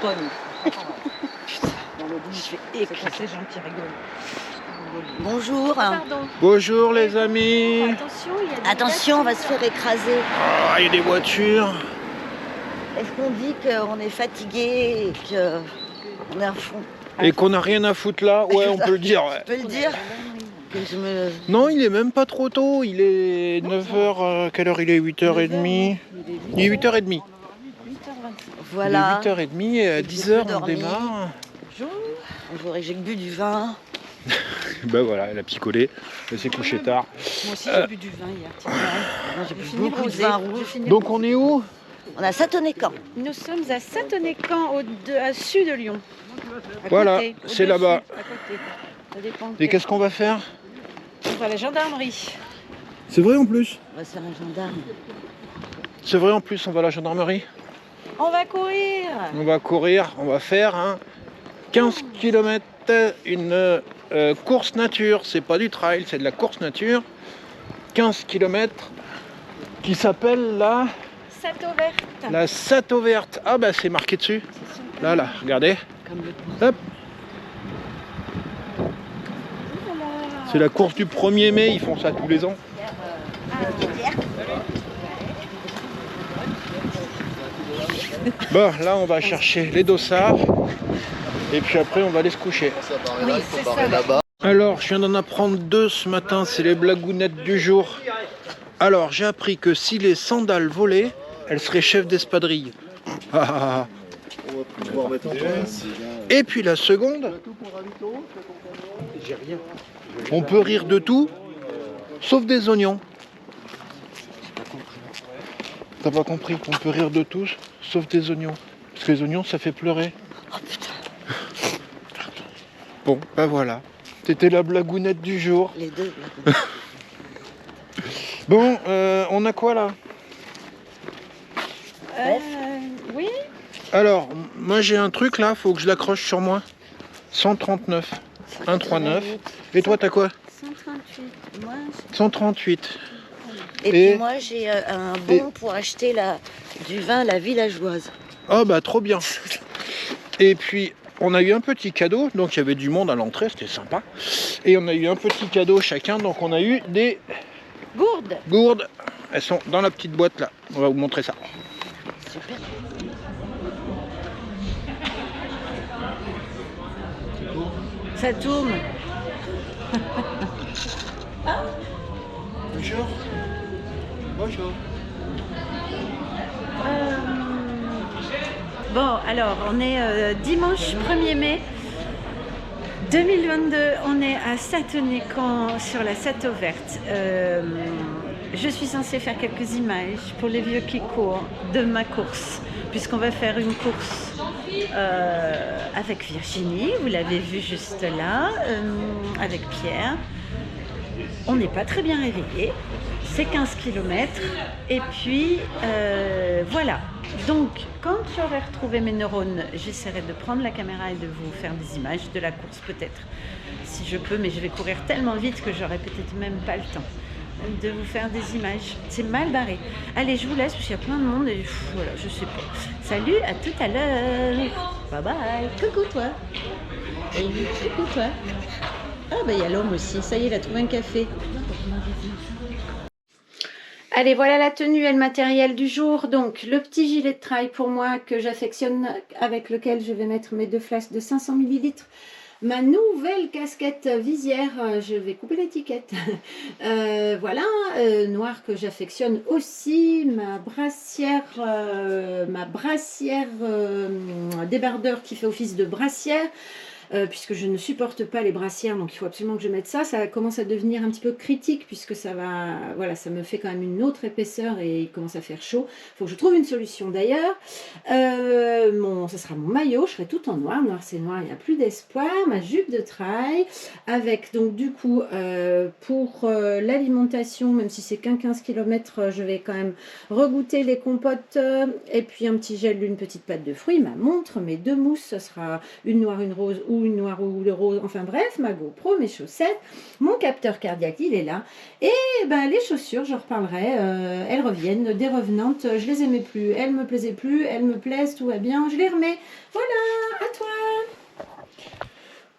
pogne. Dans le lit, je fais c'est ces gens qui rigolent. Bonjour. Pardon. Bonjour les amis. Attention, il y a des Attention, on va se faire écraser. Ah, il y a des voitures. Est-ce qu'on dit qu'on est fatigué et qu'on est à fond? Et qu'on n'a rien à foutre là. Ouais, on peut le dire. Ouais. Je peux le dire que je me... Non, il est même pas trop tôt. Il est 9h. Quelle heure il est? 8h30. Il est 8h30. 8h25. Voilà. Il est 8h30 et à J'ai 10h peu on dormi. démarre. Bonjour, j'ai que bu du vin. Bah voilà, elle a picolé. Elle s'est couchée tard. Moi aussi j'ai bu du vin hier. tiens. Moi, j'ai bu fini beaucoup de rosé. vin J'ai rouge. fini Donc rosé. on est où? On a Satonnet-Camp. Nous sommes à Satonnet-Camp, au-dessus de Lyon. À Voilà, côté, c'est au-dessus, là-bas. à côté. Ça dépend. Et qu'est-ce qu'on va faire? On va à la gendarmerie. C'est vrai en plus. On va se faire un gendarme. C'est vrai en plus, on va à la gendarmerie. On va courir. On va courir, on va faire 15 km, une course nature. C'est pas du trail, c'est de la course nature. 15 km qui s'appelle la Sato Verte. Ah bah c'est marqué dessus. Là, regardez. Comme le Hop. C'est la course du 1er mai, ils font ça tous les ans. Bon, là on va chercher les dossards. Et puis après on va aller se coucher. Oui, c'est ça. Alors, je viens d'en apprendre deux ce matin, c'est les blagounettes du jour. Alors, j'ai appris que si les sandales volaient, elle serait chef d'espadrille. Ah, ah, ah. Et puis la seconde, on peut rire de tout, sauf des oignons. T'as pas compris? On peut rire de tout, sauf des oignons. Parce que les oignons, ça fait pleurer. Oh putain, Bon, ben voilà. C'était la blagounette du jour. les deux. Bon, on a quoi là? Oui. Alors, moi j'ai un truc là, faut que je l'accroche sur moi. 139, 139. Et toi t'as quoi? 138. Moi, 138. Et Et- puis moi, j'ai un bon pour acheter du vin La Villageoise. Oh bah trop bien. Et puis on a eu un petit cadeau, donc il y avait du monde à l'entrée, c'était sympa. Et on a eu un petit cadeau chacun, donc on a eu des gourde. gourdes. Elles sont dans la petite boîte là. On va vous montrer ça. Super. Ça tourne. Bonjour. Bonjour. Bon, alors, on est dimanche 1er mai 2022. On est à Satonnet-Camp sur la Sato Verte. Je suis censée faire quelques images pour les vieux qui courent de ma course, puisqu'on va faire une course avec Virginie, vous l'avez vu juste là, avec Pierre. On n'est pas très bien réveillés, c'est 15 km, et puis voilà. Donc, quand j'aurai retrouvé mes neurones, j'essaierai de prendre la caméra et de vous faire des images de la course peut-être, si je peux, mais je vais courir tellement vite que j'aurai peut-être même pas le temps de vous faire des images. C'est mal barré. Allez, je vous laisse parce qu'il y a plein de monde et voilà, je sais pas. Salut, à tout à l'heure. Bye bye. Coucou toi. Et coucou toi. Ah bah il y a l'homme aussi. Ça y est, il a trouvé un café. Allez, voilà la tenue et le matériel du jour. Donc, le petit gilet de trail pour moi que j'affectionne, avec lequel je vais mettre mes 2 flasques de 500 ml. Ma nouvelle casquette visière, je vais couper l'étiquette. Voilà, noir que j'affectionne aussi. Ma brassière débardeur qui fait office de brassière. Puisque je ne supporte pas les brassières, donc il faut absolument que je mette ça. Ça commence à devenir un petit peu critique puisque ça va, voilà, ça me fait quand même une autre épaisseur et il commence à faire chaud. Il faut que je trouve une solution d'ailleurs. Ça sera mon maillot, je serai tout en noir. Noir c'est noir, il n'y a plus d'espoir. Ma jupe de trail avec donc du coup pour l'alimentation, même si c'est qu'un 15 km, je vais quand même regoûter les compotes et puis un petit gel, une petite pâte de fruits, ma montre, mes 2 mousses, ce sera une noire, une rose ou ou une noire ou le rose, enfin bref, ma GoPro, mes chaussettes, mon capteur cardiaque, il est là. Et ben, les chaussures, j'en reparlerai, elles reviennent, des revenantes, je les aimais plus, elles me plaisaient plus, elles me plaisent, tout va bien, je les remets. Voilà, à toi.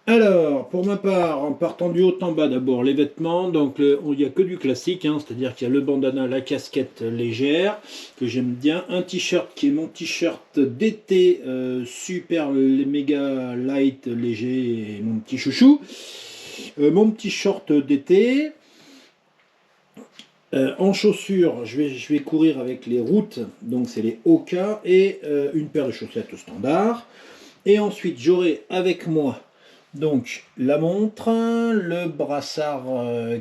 Alors, pour ma part, en partant du haut en bas, d'abord les vêtements. Donc, il n'y a que du classique, hein, c'est-à-dire qu'il y a le bandana, la casquette légère, que j'aime bien. Un t-shirt qui est mon t-shirt d'été, super méga light, léger, mon petit chouchou. Mon petit short d'été. En chaussures, je vais courir avec les routes, donc c'est les Oka, et une paire de chaussettes standard. Et ensuite, j'aurai avec moi donc la montre, le brassard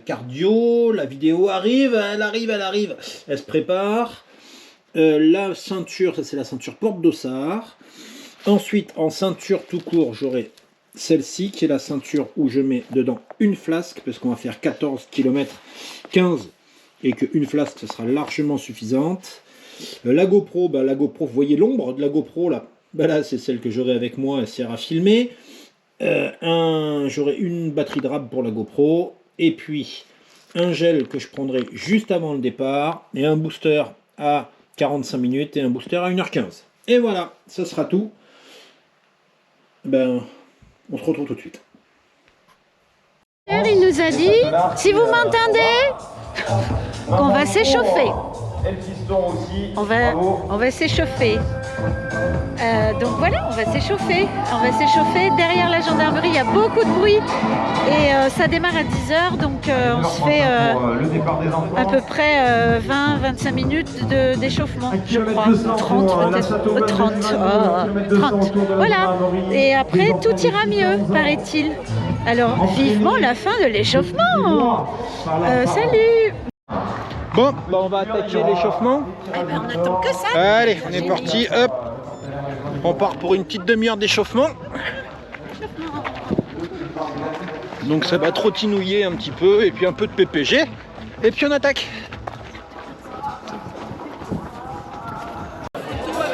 cardio, la vidéo arrive, elle se prépare. La ceinture, ça c'est la ceinture porte-dossard. Ensuite, en ceinture tout court, j'aurai celle-ci qui est la ceinture où je mets dedans une flasque, parce qu'on va faire 14 km 15 et qu'une flasque ce sera largement suffisante. La GoPro, vous voyez l'ombre de la GoPro là, là c'est celle que j'aurai avec moi, elle sert à filmer. J'aurai une batterie de rab pour la GoPro, et puis un gel que je prendrai juste avant le départ, et un booster à 45 minutes et un booster à 1h15. Et voilà, ça sera tout. Ben, on se retrouve tout de suite. Il nous a dit, si vous m'entendez, qu'on va s'échauffer. On va s'échauffer. Donc voilà, on va s'échauffer. Derrière la gendarmerie, il y a beaucoup de bruit. Et ça démarre à 10h, donc on se fait à peu près 20-25 minutes d'échauffement, je crois. 30 peut-être. 30. Voilà. Et après, tout ira mieux, paraît-il. Alors, vivement la fin de l'échauffement. Salut. Bon, on va attaquer l'échauffement. Eh ben, on attend que ça. Allez, on est parti, hop. On part pour une petite demi-heure d'échauffement. Donc ça va trottinouiller un petit peu, et puis un peu de PPG. Et puis on attaque.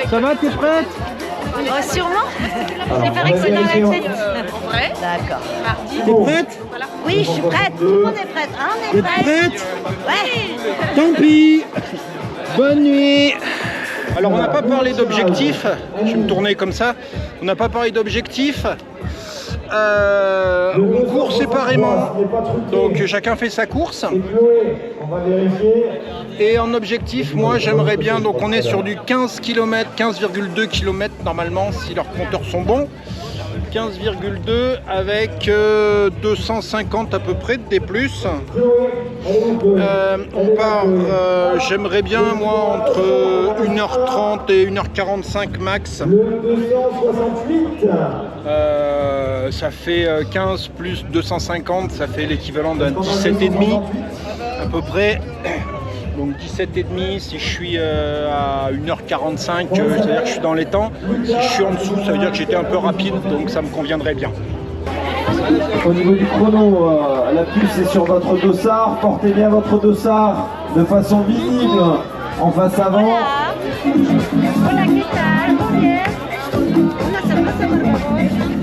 Ça va, t'es prête? Sûrement. J'ai pas que c'est dans la tête. En vrai? D'accord. T'es prête? Oui, je suis prête. Tout le monde est prête. On est T'es prête? Ouais. Tant pis. Bonne nuit. Alors on n'a pas parlé d'objectifs. Je vais me tourner comme ça. On n'a pas parlé d'objectifs. On court séparément. Donc chacun fait sa course. Et en objectif, moi j'aimerais bien, donc on est sur du 15 km, 15,2 km normalement si leurs compteurs sont bons. 15,2 avec 250 à peu près de D+. On part, j'aimerais bien moi entre 1h30 et 1h45 max. Ça fait 15 plus 250, ça fait l'équivalent d'un 17,5 à peu près. Donc 17,5 si je suis à 1h45, c'est-à-dire que je suis dans les temps. Si je suis en dessous, ça veut dire que j'étais un peu rapide, donc ça me conviendrait bien. Au niveau du chrono, la puce est sur votre dossard. Portez bien votre dossard de façon visible en face avant.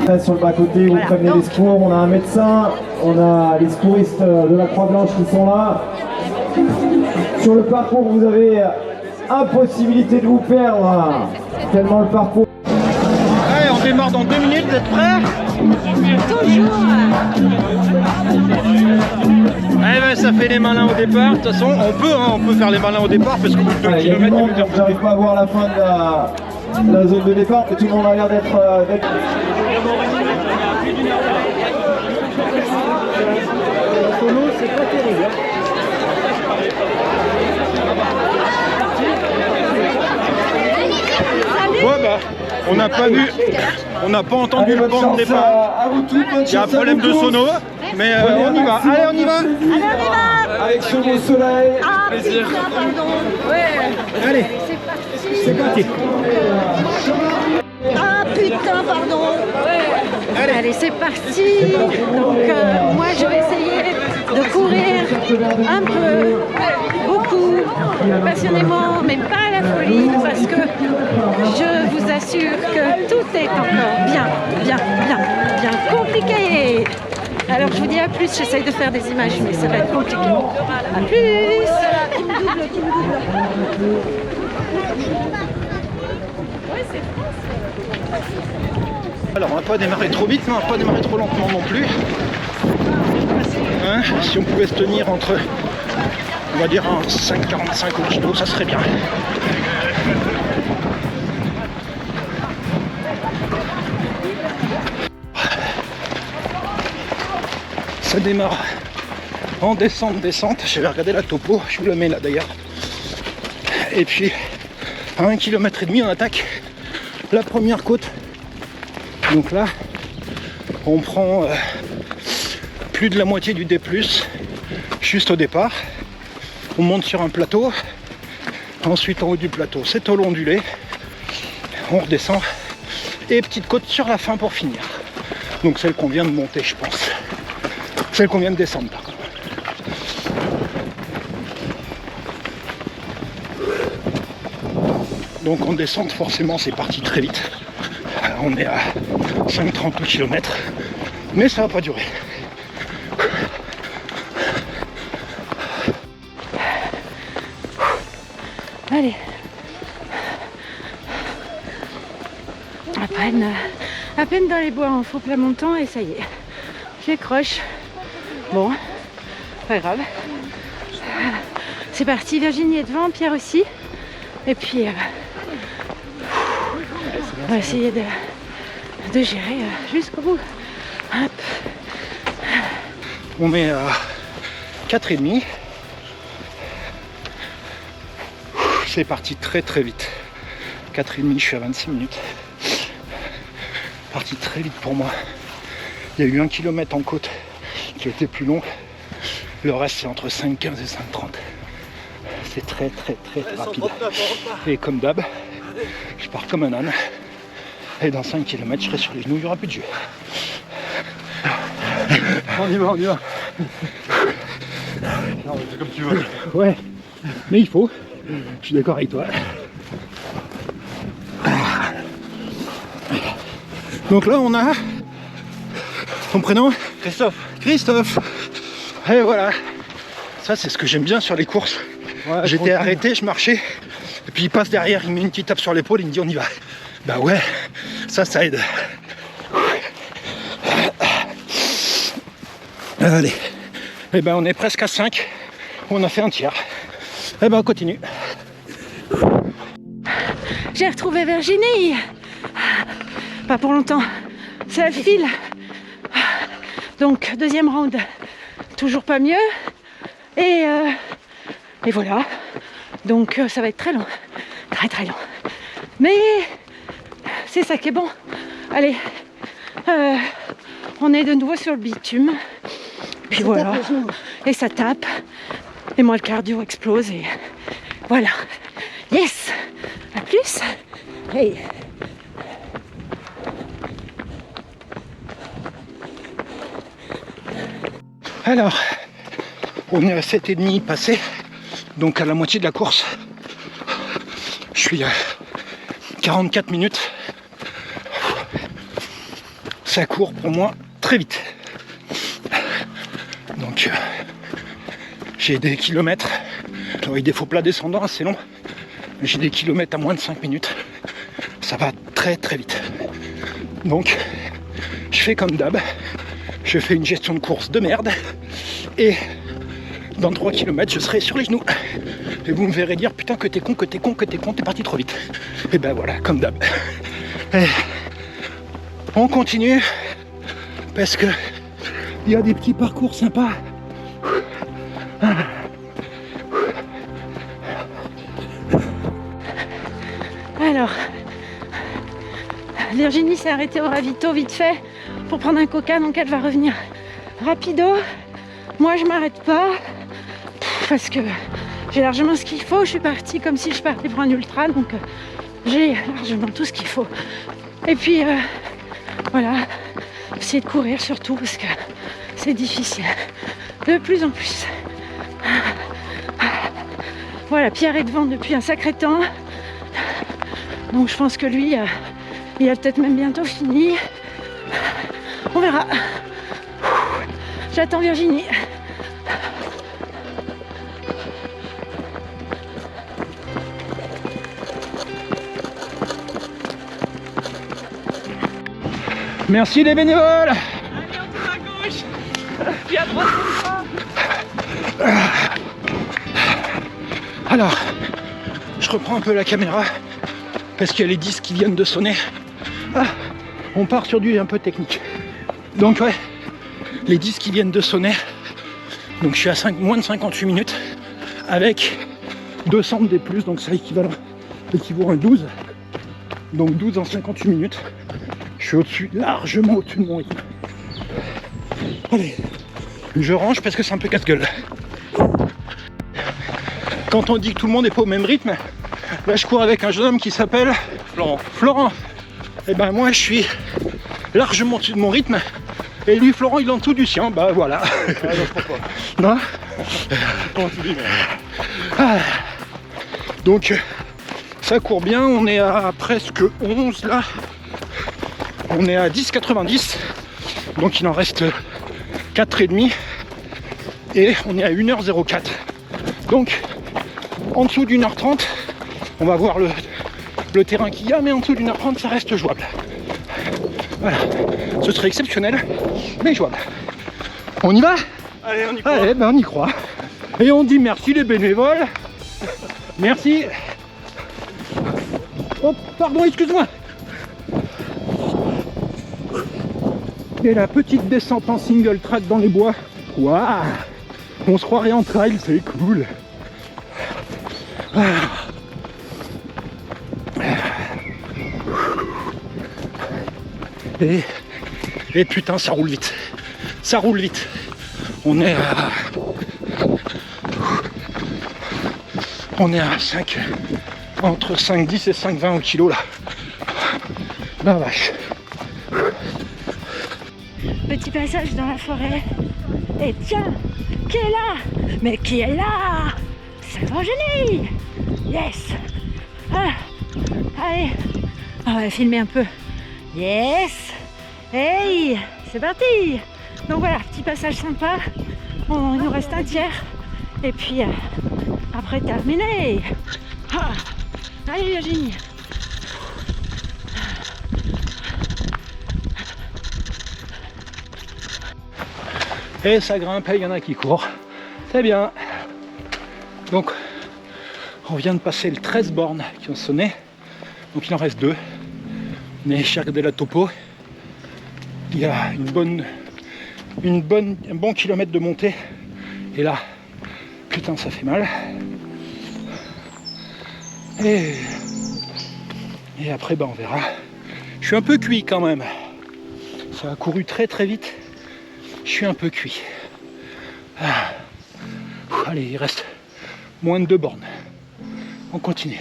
Voilà, Sur le bas-côté, vous prévenez les secours. On a un médecin, on a les secouristes de la Croix-Blanche qui sont là. Sur le parcours, vous avez impossibilité de vous perdre, tellement le parcours. Allez, on démarre dans 2 minutes, vous êtes prêts? Toujours. Allez, ben, ça fait les malins au départ. De toute façon, on peut faire les malins au départ parce qu'au bout de 2 Il y a du km, monde, j'arrive pas à voir la fin de la zone de départ, mais tout le monde a l'air d'être... c'est pas terrible. Ouais, bah, on n'a pas vu, on n'a pas entendu le banc de départ. Il y a un problème de sono, mais on y va. Allez, on y va. Avec ce beau soleil. Ah, plaisir. Allez, c'est parti. Ah putain, pardon. Allez, c'est parti. Donc moi je vais essayer de courir un peu, beaucoup, passionnément, mais pas à la folie, parce que je vous assure que tout est encore bien compliqué. Alors je vous dis à plus, j'essaye de faire des images, mais ça va être compliqué. À plus. Alors on va pas démarrer trop vite, mais on va pas démarrer trop lentement non plus. Hein, si on pouvait se tenir entre, on va dire, un 5,45 au kilo, ça serait bien. Ça démarre en descente. J'avais regardé la topo, je vous la mets là d'ailleurs. Et puis à 1,5 km on attaque la première côte. Donc là on prend plus de la moitié du D+, juste au départ. On monte sur un plateau. Ensuite en haut du plateau c'est au long ondulé. On redescend. Et petite côte sur la fin pour finir. Donc celle qu'on vient de monter, je pense. Celle qu'on vient de descendre par contre. Donc en descente forcément c'est parti très vite. On est à 5,30 km. Mais ça va pas durer. Allez. À peine dans les bois en faux plat montant et ça y est. J'accroche. Bon, pas grave. C'est parti, Virginie est devant, Pierre aussi. Et puis on va essayer de gérer jusqu'au bout. Hop. On est à 4,5. C'est parti très vite. 4,5, je suis à 26 minutes. Parti très vite pour moi. Il y a eu 1 km en côte qui a été plus long. Le reste c'est entre 5,15 et 5,30. C'est très rapide. Et comme d'hab, je pars comme un âne. Et dans 5 km je serai sur les genoux, il n'y aura plus de jeu. On y va. Non, c'est comme tu veux. Ouais, mais il faut. Je suis d'accord avec toi. Donc là on a ton prénom Christophe. Et voilà. Ça c'est ce que j'aime bien sur les courses. Ouais, j'étais arrêté, je marchais. Et puis il passe derrière, il met une petite tape sur l'épaule, il me dit on y va. Bah ouais, ça aide. Allez. Et ben on est presque à 5. On a fait un tiers. Et ben on continue. J'ai retrouvé Virginie. Pas pour longtemps. Ça file. Donc deuxième round. Toujours pas mieux. Et voilà. Donc ça va être très long. Très long. Mais c'est ça qui est bon. Allez. On est de nouveau sur le bitume. Puis voilà. Et ça tape. Et moi le cardio explose et voilà. Yes. À plus. Hey. Alors, on est à 7,5 passé, donc à la moitié de la course. Je suis à 44 minutes. Ça court pour moi très vite. Donc, j'ai des kilomètres. Avec des faux plats descendants assez longs. J'ai des kilomètres à moins de 5 minutes. Ça va très vite. Donc, je fais comme d'hab. Je fais une gestion de course de merde. Et dans 3 km, je serai sur les genoux. Et vous me verrez dire putain que t'es con, t'es parti trop vite. Et ben voilà, comme d'hab. Et on continue. Parce que il y a des petits parcours sympas. Alors, Virginie s'est arrêtée au ravito vite fait pour prendre un coca, donc elle va revenir rapido. Moi je m'arrête pas parce que j'ai largement ce qu'il faut. Je suis partie comme si je partais pour un ultra, donc j'ai largement tout ce qu'il faut. Et puis voilà, essayer de courir surtout parce que c'est difficile de plus en plus. Voilà, Pierre est devant depuis un sacré temps. Donc je pense que lui, il a peut-être même bientôt fini. On verra. J'attends Virginie. Merci les bénévoles. Allez, on va à gauche. Puis à droite, on va. Alors, je reprends un peu la caméra parce qu'il y a les disques qui viennent de sonner. Ah, on part sur du un peu technique. Donc ouais, les disques qui viennent de sonner. Donc je suis à moins de 58 minutes avec 200 D+, donc c'est équivaut à 12. Donc 12 en 58 minutes. Je suis au-dessus, largement au-dessus de mon rythme. Allez, je range parce que c'est un peu casse-gueule. Quand on dit que tout le monde n'est pas au même rythme, là je cours avec un jeune homme qui s'appelle Florent. Et ben moi je suis largement au-dessus de mon rythme. Et lui, Florent, il est en dessous du sien. Bah voilà. Ah non, je pense pas. Non. Comment tu dis, mais... Ah. Donc ça court bien, on est à presque 11 là. On est à 10,90. Donc il en reste 4,5. Et on est à 1h04. Donc en dessous d'1h30, on va voir le terrain qu'il y a, mais en dessous d'1h30 ça reste jouable. Voilà. Ce serait exceptionnel, mais jouable. On y va? Allez, on y croit. Allez, ben on y croit. Et on dit merci les bénévoles. Merci. Oh, pardon, excuse-moi. Et la petite descente en single track dans les bois. Waouh! On se croirait en trail, c'est cool. Ah. Et putain, ça roule vite. Ça roule vite. On est à 5, entre 5,10 et 5,20 au kilo là. La vache. Petit passage dans la forêt. Et tiens, qui est là? Mais qui est là? C'est Virginie. Yes. Ah, allez, on va filmer un peu. Yes. Hey, c'est parti. Donc voilà, petit passage sympa. Bon, il nous reste un tiers. Et puis après terminé. Ah, allez Virginie. Et ça grimpe, il y en a qui courent. C'est bien. Donc, on vient de passer le 13 bornes qui ont sonné. Donc il en reste 2. On est chez de la Topo. Il y a un bon kilomètre de montée. Et là, putain, ça fait mal. Et après, ben, on verra. Je suis un peu cuit quand même. Ça a couru très très vite. Je suis un peu cuit. Ah. Allez, il reste moins de 2 bornes. On continue.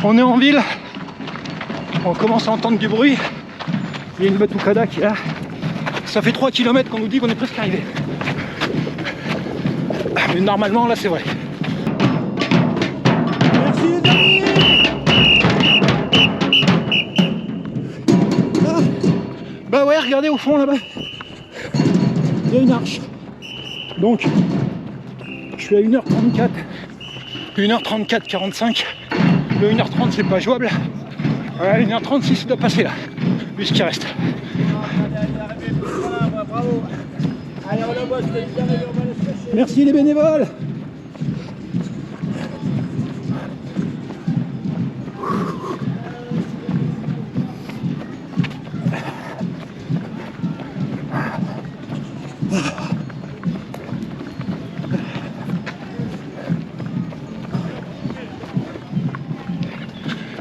On est en ville. On commence à entendre du bruit. Il y a une batucada qui est là. Ça fait 3 km qu'on nous dit qu'on est presque arrivé. Mais normalement, là, c'est vrai. Merci les amis. Ah. Bah ouais, regardez au fond là-bas. Il y a une arche. Donc, je suis à 1h34. 1h34, 45. Le 1h30, c'est pas jouable. Voilà, 1h36, il doit passer là. Vu ce qui reste. Merci les bénévoles.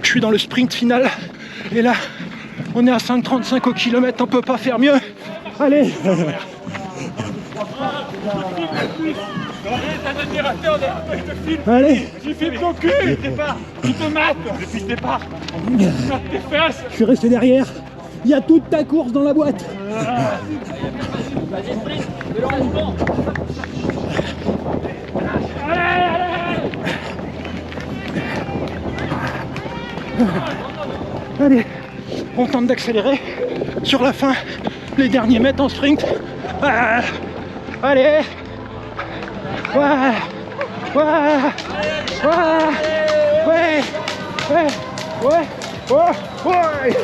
Je suis dans le sprint final et là on est à 5,35 au kilomètre, on peut pas faire mieux. Allez. Allez. J'ai fait ton cul, tu te mates depuis le départ. Tes fesses. Je suis resté derrière. Il y a toute ta course dans la boîte. Allez, on tente d'accélérer sur la fin, les derniers mètres en sprint. Ah, allez, ouais, ouais, ouais, ouais, ouais, ouais, ouais.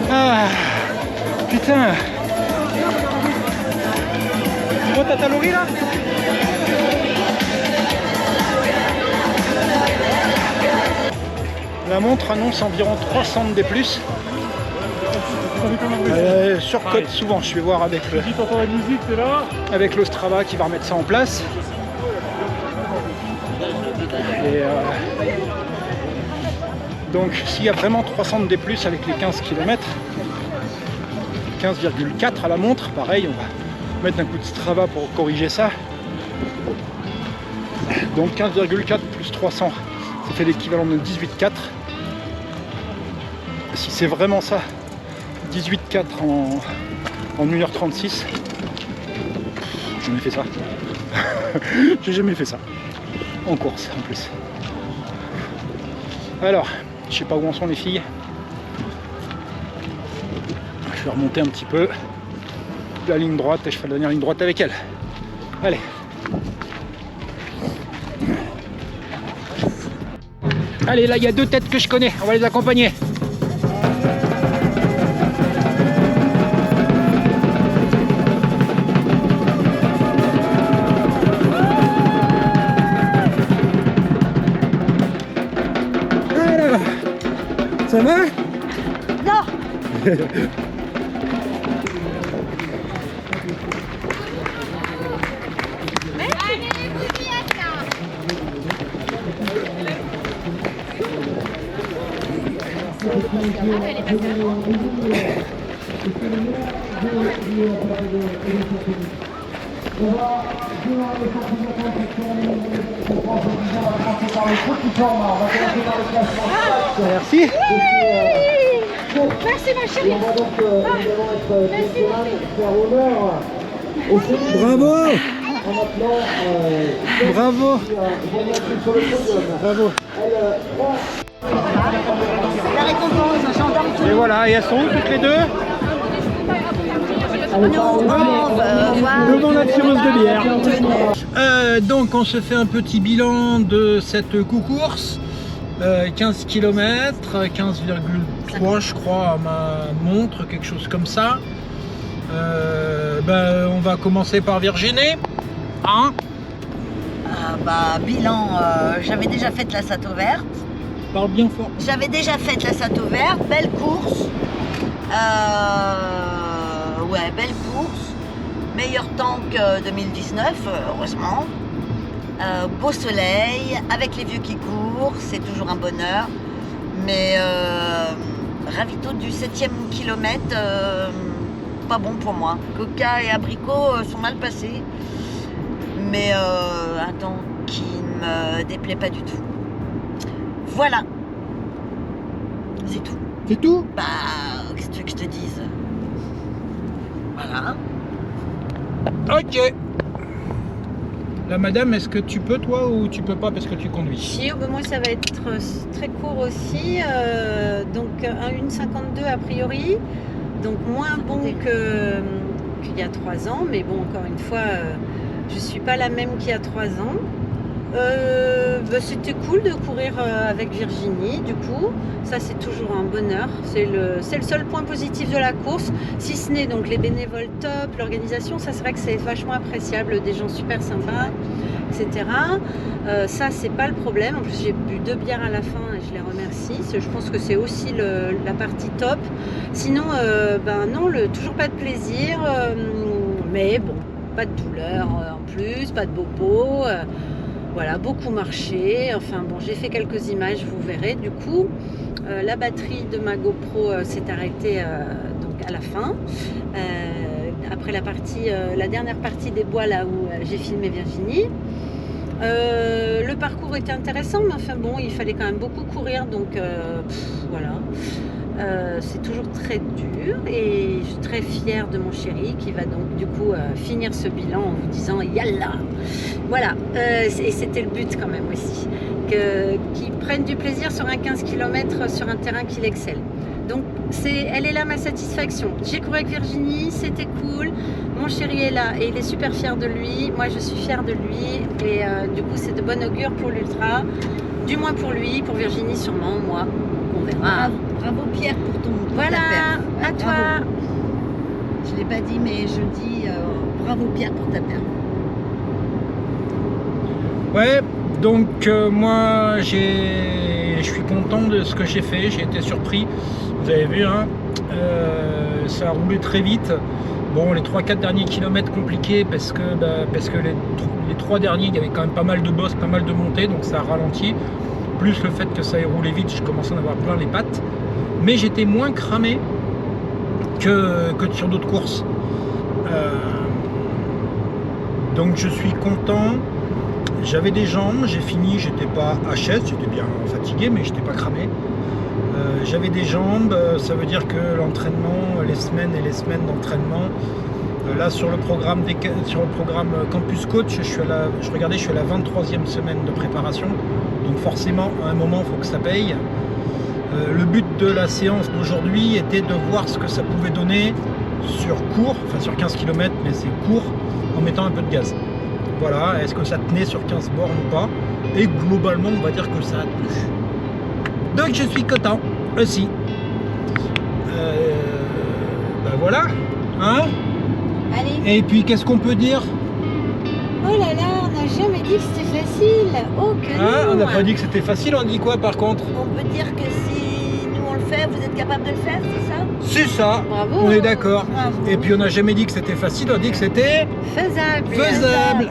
Ah, putain. Toi, t'as ta lorry là? La montre annonce environ 300 de D+. Surcote souvent, je vais voir avec le Strava qui va remettre ça en place. Et donc s'il y a vraiment 300 de D+, avec les 15 km, 15,4 à la montre, pareil, on va mettre un coup de Strava pour corriger ça. Donc 15,4 plus 300, ça fait l'équivalent de 18,4. Si c'est vraiment ça, 18,4 en 1h36, j'ai jamais fait ça. J'ai jamais fait ça. En course en plus. Alors, je sais pas où en sont les filles. Je vais remonter un petit peu la ligne droite et je fais la dernière ligne droite avec elle. Allez. Allez, là il y a deux têtes que je connais, on va les accompagner. Alors, ça va? Non. Merci. Merci ma chérie. On va donc évidemment être faire honneur au féminin Bravo. en appelant Bravo. sur le podium. Bravo. La récompense, un gendarme. Et voilà, et elles sont où toutes les deux? Devant la tireuse de bière. Donc on se fait un On va commencer par Virginie. Hein? Bilan, j'avais déjà fait la Sato Verte. Parle bien fort. J'avais déjà fait la Sato Verte, belle course. Ouais, belle course. Meilleur temps que 2019, heureusement. Beau soleil, avec les vieux qui courent, c'est toujours un bonheur. Mais ravito du 7e kilomètre, pas bon pour moi. Coca et abricot sont mal passés. Mais un temps qui ne me déplaît pas du tout. Voilà. C'est tout. C'est tout? Qu'est-ce que tu veux que je te dise? Voilà. Ok. La madame, est-ce que tu peux toi ou tu peux pas parce que tu conduis? Si, moi ça va être très court aussi, donc 1,52 a priori, donc moins bon qu'il y a 3 ans, mais bon, encore une fois, je suis pas la même qu'il y a 3 ans. C'était cool de courir avec Virginie, du coup, ça c'est toujours un bonheur, c'est le seul point positif de la course, si ce n'est donc les bénévoles top, l'organisation, ça c'est vrai que c'est vachement appréciable, des gens super sympas, etc. Ça c'est pas le problème, en plus j'ai bu 2 bières à la fin et je les remercie, je pense que c'est aussi la partie top. Sinon, non, toujours pas de plaisir, mais bon, pas de douleur en plus, pas de bobo. Voilà, beaucoup marché, enfin bon, j'ai fait quelques images, vous verrez. Du coup, la batterie de ma GoPro s'est arrêtée donc à la fin. Après la dernière partie des bois là où j'ai filmé Virginie. Le parcours était intéressant, mais enfin bon, il fallait quand même beaucoup courir, donc voilà. C'est toujours très dur et je suis très fière de mon chéri qui va donc du coup finir ce bilan en vous disant yalla. Voilà, et c'était le but quand même aussi, qu'il prenne du plaisir sur un 15 km sur un terrain qu'il excelle. Donc elle est là ma satisfaction. J'ai couru avec Virginie, c'était cool. Mon chéri est là et il est super fier de lui. Moi je suis fière de lui et du coup c'est de bon augure pour l'ultra. Du moins pour lui, pour Virginie sûrement, moi on verra. Bravo Pierre pour ton Voilà, ta perf. à Bravo. toi. Je ne l'ai pas dit, mais je dis bravo Pierre pour ta perf. Ouais, donc moi je suis content de ce que j'ai fait, j'ai été surpris, vous avez vu, hein, ça a roulé très vite. Bon, les 3-4 derniers kilomètres compliqués parce que les 3 derniers, il y avait quand même pas mal de bosses, pas mal de montées, donc ça a ralenti. Plus le fait que ça ait roulé vite, je commençais à en avoir plein les pattes. Mais j'étais moins cramé que sur d'autres courses. Donc je suis content. J'avais des jambes, j'ai fini, j'étais pas HS, j'étais bien fatigué, mais j'étais pas cramé. J'avais des jambes, ça veut dire que l'entraînement, les semaines et les semaines d'entraînement, là sur le programme Campus Coach, je regardais, je suis à la 23e semaine de préparation, donc forcément à un moment il faut que ça paye. Le but de la séance d'aujourd'hui était de voir ce que ça pouvait donner sur court, enfin sur 15 km, mais c'est court, en mettant un peu de gaz. Voilà, est-ce que ça tenait sur 15 bornes ou pas? Et globalement, on va dire que ça a tenu. Donc je suis content aussi. Ben voilà, hein? Allez. Et puis qu'est-ce qu'on peut dire? Oh là là, on n'a jamais dit que c'était facile. Oh que Hein, non. on n'a pas dit que c'était facile, on dit quoi par contre? On peut dire que si nous on le fait, vous êtes capable de le faire, c'est ça? C'est ça, Bravo. on est d'accord. Bravo. Et puis on n'a jamais dit que c'était facile, on dit que c'était Faisable. faisable.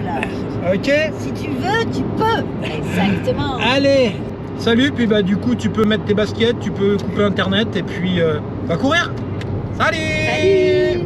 Ok? Si tu veux, tu peux. Exactement. Allez, salut, puis bah du coup tu peux mettre tes baskets, tu peux couper internet et puis va courir. Salut. Salut.